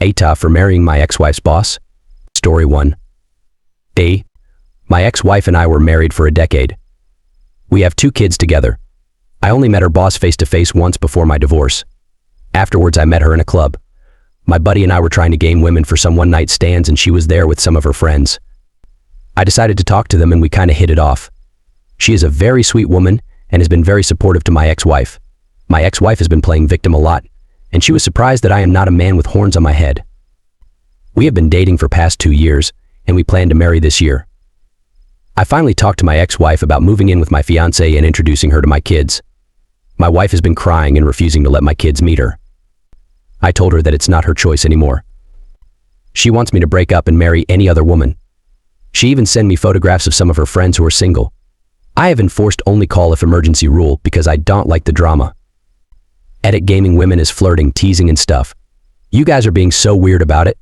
AITAH for marrying my ex-wife's boss. Story 1. A. My ex-wife and I were married for a decade. We have 2 kids together. I only met her boss face-to-face once before my divorce. Afterwards, I met her in a club. My buddy and I were trying to game women for some one-night stands, and she was there with some of her friends. I decided to talk to them, and we kind of hit it off. She is a very sweet woman and has been very supportive to my ex-wife. My ex-wife has been playing victim a lot, and she was surprised that I am not a man with horns on my head. We have been dating for past 2 years, and we plan to marry this year. I finally talked to my ex-wife about moving in with my fiancé and introducing her to my kids. My wife has been crying and refusing to let my kids meet her. I told her that it's not her choice anymore. She wants me to break up and marry any other woman. She even sent me photographs of some of her friends who are single. I have enforced only call if emergency rule because I don't like the drama. Edit gaming women as flirting, teasing and stuff. You guys are being so weird about it.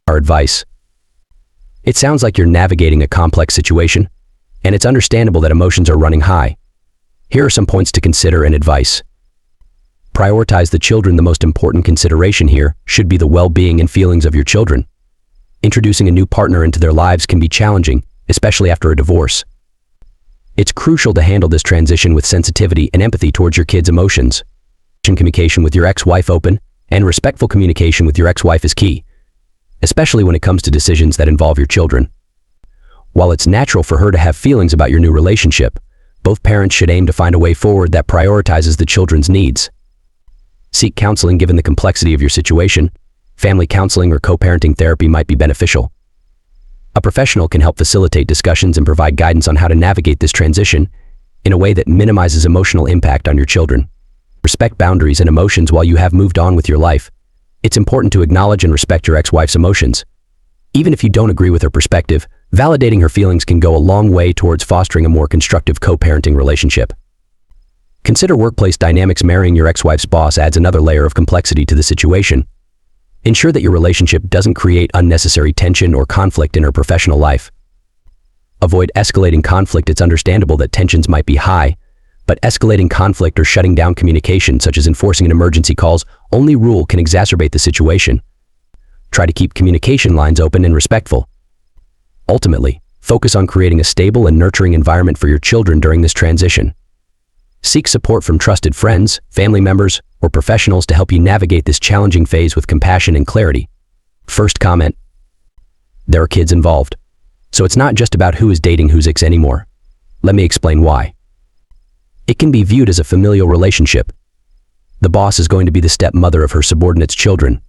Our advice. It sounds like you're navigating a complex situation, and it's understandable that emotions are running high. Here are some points to consider and advice. Prioritize the children. The most important consideration here should be the well-being and feelings of your children. Introducing a new partner into their lives can be challenging, especially after a divorce. It's crucial to handle this transition with sensitivity and empathy towards your kids' emotions. Communication with your ex-wife. Open and respectful communication with your ex-wife is key, especially when it comes to decisions that involve your children. While it's natural for her to have feelings about your new relationship, both parents should aim to find a way forward that prioritizes the children's needs. Seek counseling. Given the complexity of your situation, family counseling or co-parenting therapy might be beneficial. A professional can help facilitate discussions and provide guidance on how to navigate this transition in a way that minimizes emotional impact on your children. Respect boundaries and emotions. While you have moved on with your life, it's important to acknowledge and respect your ex-wife's emotions. Even if you don't agree with her perspective, validating her feelings can go a long way towards fostering a more constructive co-parenting relationship. Consider workplace dynamics. Marrying your ex-wife's boss adds another layer of complexity to the situation. Ensure that your relationship doesn't create unnecessary tension or conflict in her professional life. Avoid escalating conflict. It's understandable that tensions might be high, but escalating conflict or shutting down communication, such as enforcing an emergency calls only rule, can exacerbate the situation. Try to keep communication lines open and respectful. Ultimately, focus on creating a stable and nurturing environment for your children during this transition. Seek support from trusted friends, family members, or professionals to help you navigate this challenging phase with compassion and clarity. First comment. There are kids involved, so it's not just about who is dating whose ex anymore. Let me explain why. It can be viewed as a familial relationship. The boss is going to be the stepmother of her subordinate's children.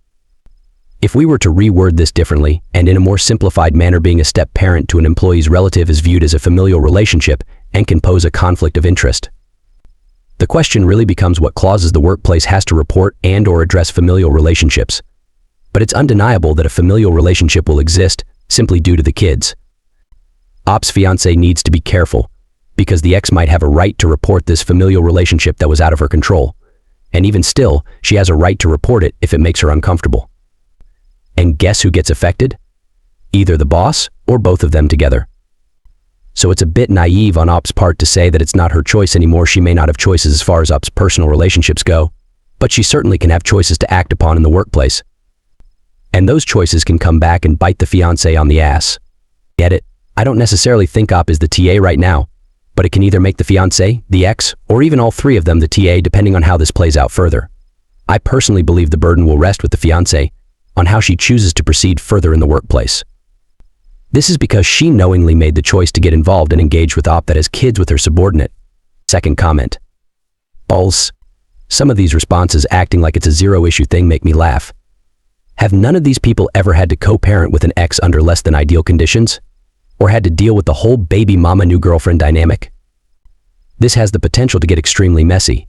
If we were to reword this differently, and in a more simplified manner, being a step-parent to an employee's relative is viewed as a familial relationship and can pose a conflict of interest. The question really becomes what clauses the workplace has to report and/or address familial relationships. But it's undeniable that a familial relationship will exist simply due to the kids. Ops fiancé needs to be careful, because the ex might have a right to report this familial relationship that was out of her control. And even still, she has a right to report it if it makes her uncomfortable. And guess who gets affected? Either the boss or both of them together. So it's a bit naive on Ops' part to say that it's not her choice anymore. She may not have choices as far as Ops' personal relationships go, but she certainly can have choices to act upon in the workplace. And those choices can come back and bite the fiancé on the ass. Get it? I don't necessarily think Op is the TA right now, but it can either make the fiancé, the ex, or even all three of them the TA, depending on how this plays out further. I personally believe the burden will rest with the fiancé on how she chooses to proceed further in the workplace. This is because she knowingly made the choice to get involved and engage with Op that has kids with her subordinate. Second comment. Balls. Some of these responses acting like it's a zero-issue thing make me laugh. Have none of these people ever had to co-parent with an ex under less than ideal conditions? Or had to deal with the whole baby mama new girlfriend dynamic? This has the potential to get extremely messy.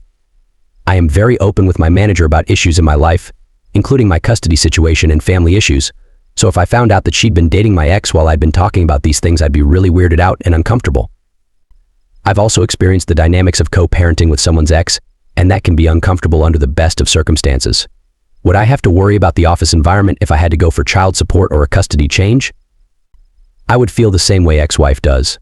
I am very open with my manager about issues in my life, including my custody situation and family issues, so if I found out that she'd been dating my ex while I'd been talking about these things, I'd be really weirded out and uncomfortable. I've also experienced the dynamics of co-parenting with someone's ex, and that can be uncomfortable under the best of circumstances. Would I have to worry about the office environment if I had to go for child support or a custody change? I would feel the same way ex-wife does.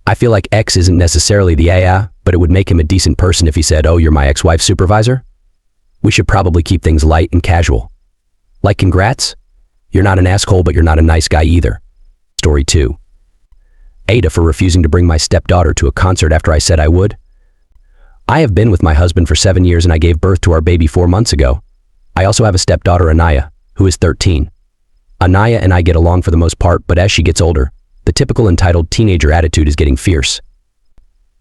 I feel like ex isn't necessarily the AITAH, but it would make him a decent person if he said, "Oh, you're my ex-wife's supervisor?" We should probably keep things light and casual. Like congrats? You're not an asshole, but you're not a nice guy either. Story 2. AITAH for refusing to bring my stepdaughter to a concert after I said I would. I have been with my husband for 7 years and I gave birth to our baby 4 months ago. I also have a stepdaughter, Anaya, who is 13. Anaya and I get along for the most part, but as she gets older, the typical entitled teenager attitude is getting fierce.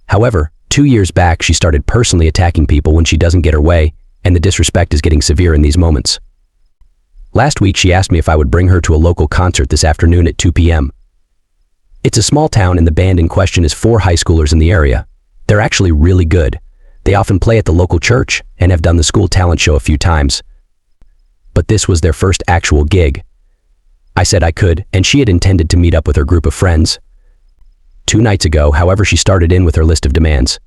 However, 2 years back she started personally attacking people when she doesn't get her way, and the disrespect is getting severe in these moments. Last week she asked me if I would bring her to a local concert this afternoon at 2 p.m. It's a small town and the band in question is 4 high schoolers in the area. They're actually really good. They often play at the local church and have done the school talent show a few times. But this was their first actual gig. I said I could, and she had intended to meet up with her group of friends. 2 nights ago, however, she started in with her list of demands.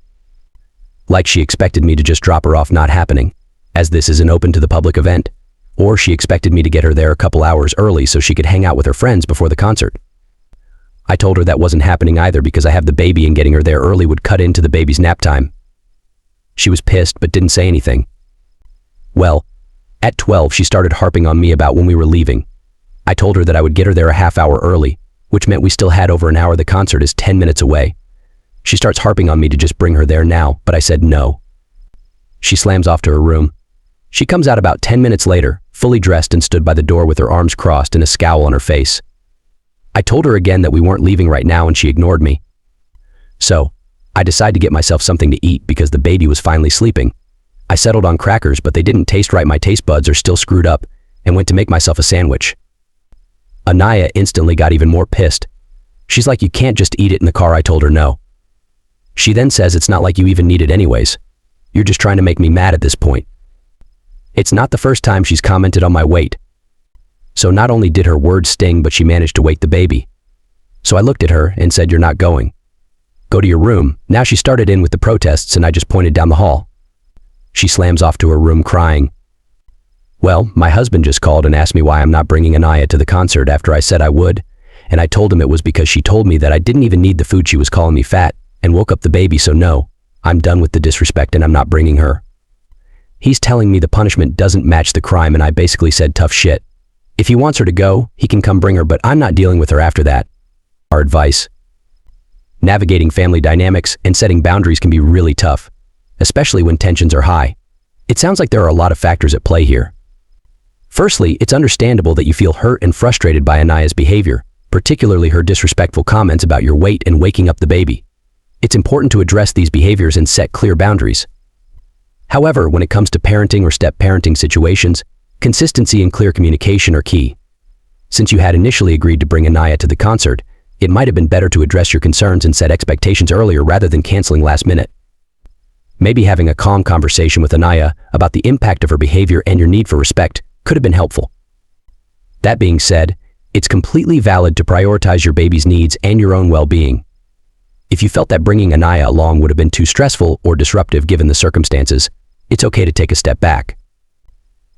Like she expected me to just drop her off, not happening, as this is an open to the public event. Or she expected me to get her there a couple hours early so she could hang out with her friends before the concert. I told her that wasn't happening either because I have the baby and getting her there early would cut into the baby's nap time. She was pissed but didn't say anything. Well, at 12 she started harping on me about when we were leaving. I told her that I would get her there a half hour early, which meant we still had over an hour. The concert is 10 minutes away. She starts harping on me to just bring her there now, but I said no. She slams off to her room. She comes out about 10 minutes later, fully dressed, and stood by the door with her arms crossed and a scowl on her face. I told her again that we weren't leaving right now and she ignored me. So, I decided to get myself something to eat because the baby was finally sleeping. I settled on crackers, but they didn't taste right. My taste buds are still screwed up, and went to make myself a sandwich. Anaya instantly got even more pissed. She's like, "You can't just eat it in the car." I told her no. She then says, "It's not like you even need it anyways. You're just trying to make me mad at this point." It's not the first time she's commented on my weight. So not only did her words sting, but she managed to wake the baby. So I looked at her and said, "You're not going. Go to your room." Now she started in with the protests and I just pointed down the hall. She slams off to her room crying. Well, my husband just called and asked me why I'm not bringing Anaya to the concert after I said I would, and I told him it was because she told me that I didn't even need the food. She was calling me fat and woke up the baby. So no, I'm done with the disrespect and I'm not bringing her. He's telling me the punishment doesn't match the crime, and I basically said tough shit. If he wants her to go, he can come bring her, but I'm not dealing with her after that. Our advice: navigating family dynamics and setting boundaries can be really tough, especially when tensions are high. It sounds like there are a lot of factors at play here. Firstly, it's understandable that you feel hurt and frustrated by Anaya's behavior, particularly her disrespectful comments about your weight and waking up the baby. It's important to address these behaviors and set clear boundaries. However, when it comes to parenting or step-parenting situations, consistency and clear communication are key. Since you had initially agreed to bring Anaya to the concert, it might have been better to address your concerns and set expectations earlier rather than canceling last minute. Maybe having a calm conversation with Anaya about the impact of her behavior and your need for respect could have been helpful. That being said, it's completely valid to prioritize your baby's needs and your own well-being. If you felt that bringing Anaya along would have been too stressful or disruptive given the circumstances, it's okay to take a step back.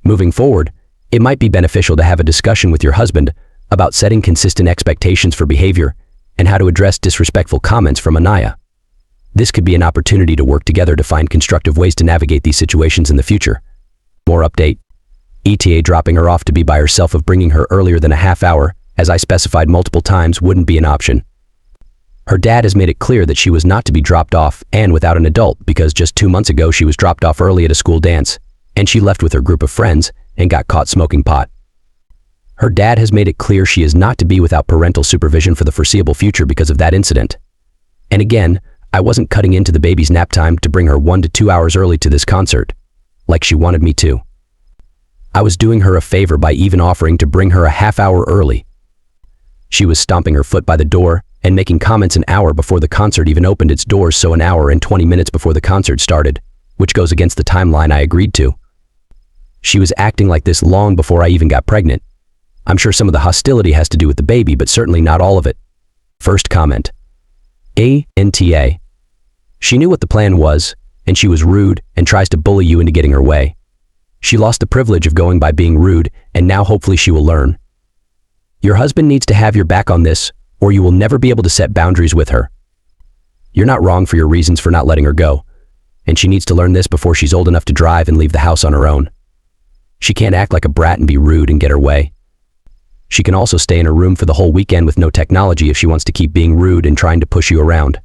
Moving forward, it might be beneficial to have a discussion with your husband about setting consistent expectations for behavior and how to address disrespectful comments from Anaya. This could be an opportunity to work together to find constructive ways to navigate these situations in the future. More update: AITAH dropping her off to be by herself of bringing her earlier than a half hour, as I specified multiple times, wouldn't be an option. Her dad has made it clear that she was not to be dropped off and without an adult because just 2 months ago she was dropped off early at a school dance, and she left with her group of friends and got caught smoking pot. Her dad has made it clear she is not to be without parental supervision for the foreseeable future because of that incident. And again, I wasn't cutting into the baby's nap time to bring her 1 to 2 hours early to this concert, like she wanted me to. I was doing her a favor by even offering to bring her a half hour early. She was stomping her foot by the door and making comments an hour before the concert even opened its doors, so an hour and 20 minutes before the concert started, which goes against the timeline I agreed to. She was acting like this long before I even got pregnant. I'm sure some of the hostility has to do with the baby, but certainly not all of it. First comment: AITAH. She knew what the plan was, and she was rude and tries to bully you into getting her way. She lost the privilege of going by being rude, and now hopefully she will learn. Your husband needs to have your back on this, or you will never be able to set boundaries with her. You're not wrong for your reasons for not letting her go, and she needs to learn this before she's old enough to drive and leave the house on her own. She can't act like a brat and be rude and get her way. She can also stay in her room for the whole weekend with no technology if she wants to keep being rude and trying to push you around.